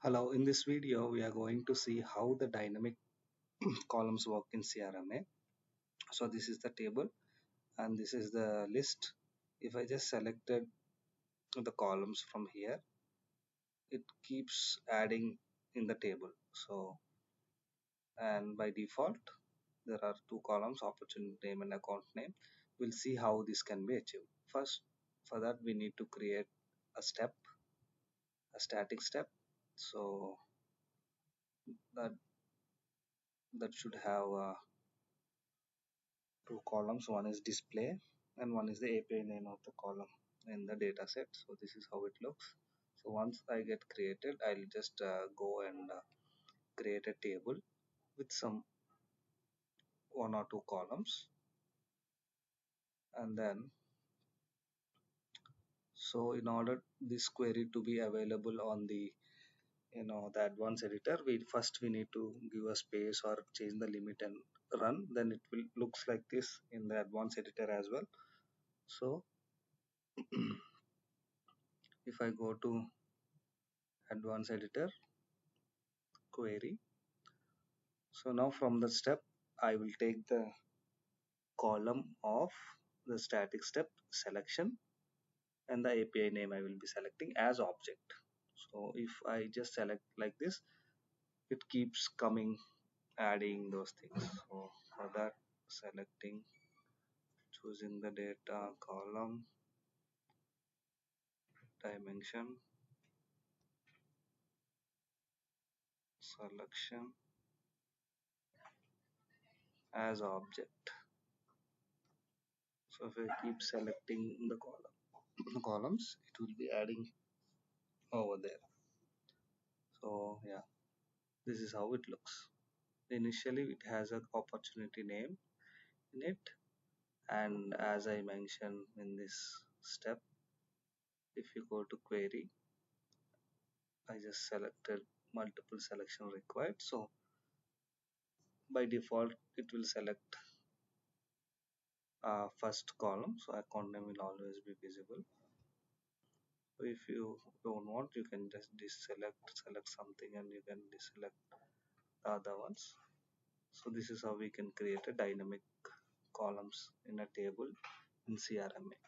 Hello, in this video, we are going to see how the dynamic columns work in CRMA. So this is the table and this is the list. If I just selected the columns from here, it keeps adding in the table. So, and by default, there are two columns, opportunity name and account name. We'll see how this can be achieved. First, for that, we need to create a step, a static step. So that that should have two columns. One is display and one is the API name of the column in the data set. So this is how it looks. So once I get created, I'll just go and create a table with some one or two columns, and then so in order this query to be available on the the advanced editor, we need to give a space or change the limit and run. Then it will looks like this in the advanced editor as well. So if I go to advanced editor query, so now from the step I will take the column of the static step selection, and the API name I will be selecting as object. So if I just select like this, it keeps coming adding those things. So for that, selecting, choosing the data column, dimension, selection as object. So if I keep selecting the columns, it will be adding over there. So yeah, this is how it looks. Initially it has an opportunity name in it, and as I mentioned in this step, if you go to query, I just selected multiple selection required. So by default it will select first column, so account name will always be visible. So if you don't want, you can just select something and you can deselect the other ones. So this is how we can create a dynamic columns in a table in CRMA.